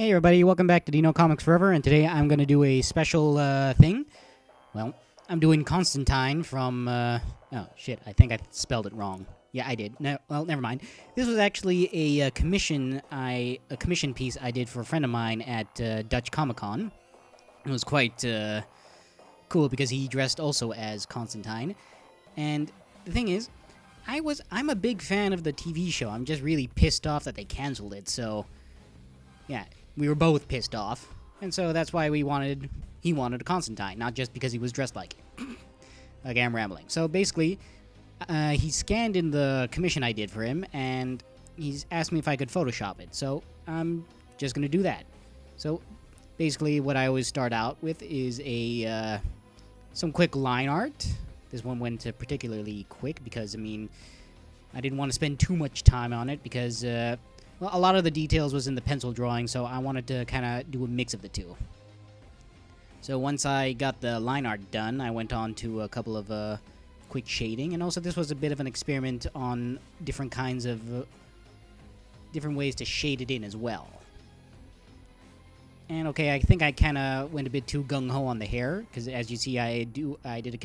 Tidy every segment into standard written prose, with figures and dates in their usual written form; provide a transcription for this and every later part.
Hey everybody, welcome back to Dino Comics Forever, and today I'm going to do a special thing. Well, I'm doing Constantine from, oh shit, I think I spelled it wrong. Yeah, I did. No, well, never mind. This was actually a commission piece I did for a friend of mine at Dutch Comic Con. It was quite cool because he dressed also as Constantine. And the thing is, I'm a big fan of the TV show. I'm just really pissed off that they canceled it, so yeah. We were both pissed off, and so that's why he wanted a Constantine, not just because he was dressed like it. Okay, I'm rambling. So basically, he scanned in the commission I did for him, and he's asked me if I could Photoshop it, so I'm just going to do that. So basically, what I always start out with is some quick line art. This one went particularly quick because, I didn't want to spend too much time on it because... well, a lot of the details was in the pencil drawing, so I wanted to kind of do a mix of the two. So once I got the line art done, I went on to a couple of quick shading, and also this was a bit of an experiment on different kinds of... different ways to shade it in as well. And okay, I think I kind of went a bit too gung-ho on the hair, because as you see, I did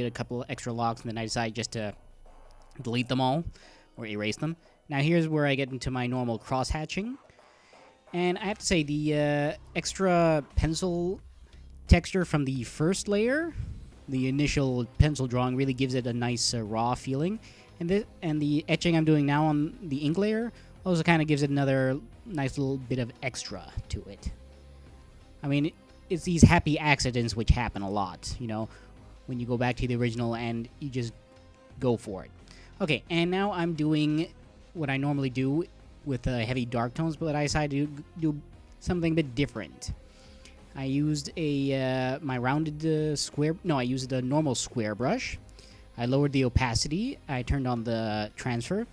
a couple extra locks, and then I decided just to delete them all, or erase them. Now here's where I get into my normal cross-hatching. And I have to say, the extra pencil texture from the first layer, the initial pencil drawing, really gives it a nice raw feeling. And the etching I'm doing now on the ink layer also kind of gives it another nice little bit of extra to it. I mean, it's these happy accidents which happen a lot, you know, when you go back to the original and you just go for it. Okay, and now I'm doing what I normally do with heavy dark tones, but I decided to do something a bit different. I used my rounded square... No, I used a normal square brush. I lowered the opacity. I turned on the transfer.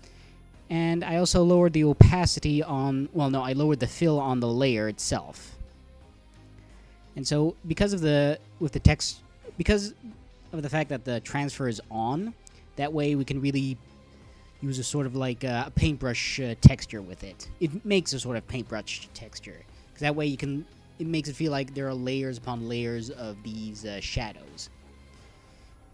And I also lowered the opacity on... Well, no, I lowered the fill on the layer itself. And so, because of the fact that the transfer is on, that way we can really use a sort of like a paintbrush texture with it. It makes a sort of paintbrush texture. Because that way it makes it feel like there are layers upon layers of these shadows.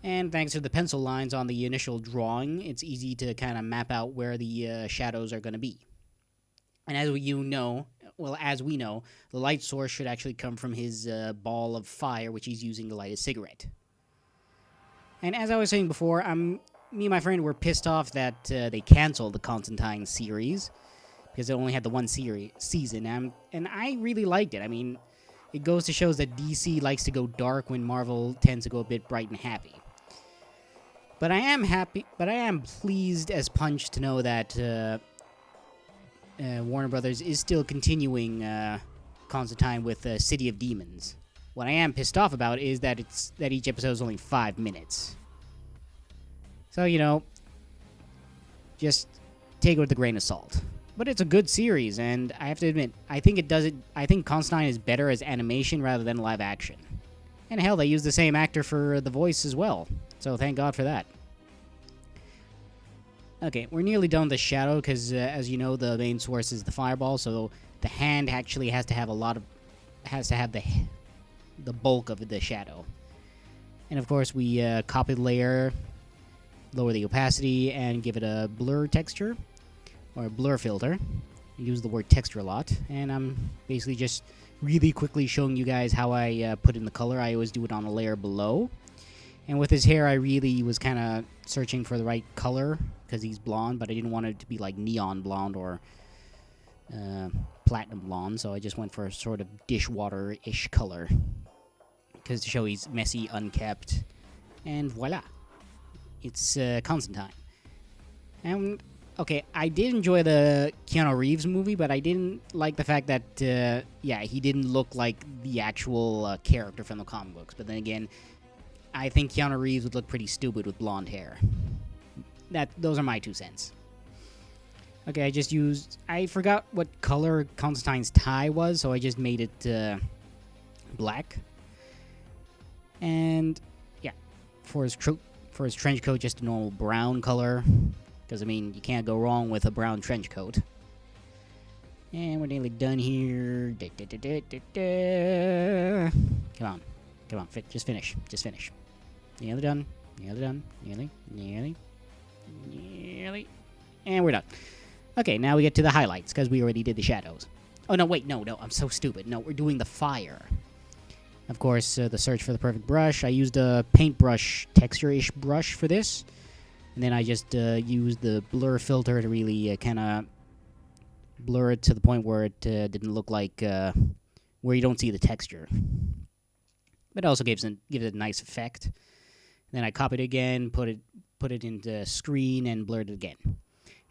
And thanks to the pencil lines on the initial drawing, it's easy to kind of map out where the shadows are going to be. And as we know, the light source should actually come from his ball of fire, which he's using to light a cigarette. And as I was saying before, me and my friend were pissed off that they canceled the Constantine series because it only had the one season, and I really liked it. I mean, it goes to show that DC likes to go dark when Marvel tends to go a bit bright and happy. But I am pleased as punch to know that Warner Brothers is still continuing Constantine with City of Demons. What I am pissed off about is that each episode is only 5 minutes. So, you know, just take it with a grain of salt. But it's a good series, and I have to admit, I think Constantine is better as animation rather than live action. And hell, they use the same actor for the voice as well. So thank God for that. Okay, we're nearly done with the shadow, because as you know, the main source is the fireball, so the hand actually has to have the bulk of the shadow. And of course, we copy the layer, lower the opacity, and give it a blur texture, or a blur filter. I use the word texture a lot, and I'm basically just really quickly showing you guys how I put in the color. I always do it on a layer below. And with his hair, I really was kind of searching for the right color, because he's blonde, but I didn't want it to be like neon blonde or platinum blonde, so I just went for a sort of dishwater-ish color, because to show he's messy, unkept, and voila. It's Constantine. And, okay, I did enjoy the Keanu Reeves movie, but I didn't like the fact that, he didn't look like the actual character from the comic books. But then again, I think Keanu Reeves would look pretty stupid with blonde hair. Those are my 2 cents. Okay, I forgot what color Constantine's tie was, so I just made it black. And, yeah, for his trench coat, just a normal brown color. Because, you can't go wrong with a brown trench coat. And we're nearly done here. Come on. Come on, just finish. Just finish. Nearly done. Nearly done. Nearly. And we're done. Okay, now we get to the highlights, because we already did the shadows. Oh, no, wait, no, I'm so stupid. No, we're doing the fire. Of course, the search for the perfect brush. I used a paintbrush, texture-ish brush for this. And then I just used the blur filter to really kind of blur it to the point where it didn't look like, where you don't see the texture. But it also gives it a nice effect. Then I copied it again, put it into screen, and blurred it again.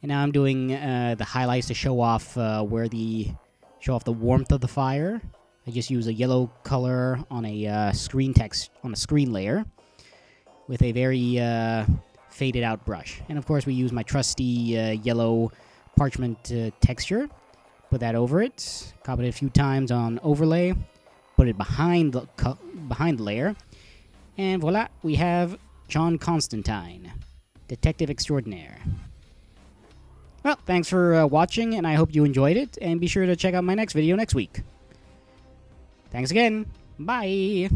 And now I'm doing the highlights to show off the warmth of the fire. I just use a yellow color on a screen layer with a very faded out brush. And of course we use my trusty yellow parchment texture. Put that over it. Copied it a few times on overlay. Put it behind the layer. And voila, we have John Constantine, Detective Extraordinaire. Well, thanks for watching, and I hope you enjoyed it, and be sure to check out my next video next week. Thanks again. Bye!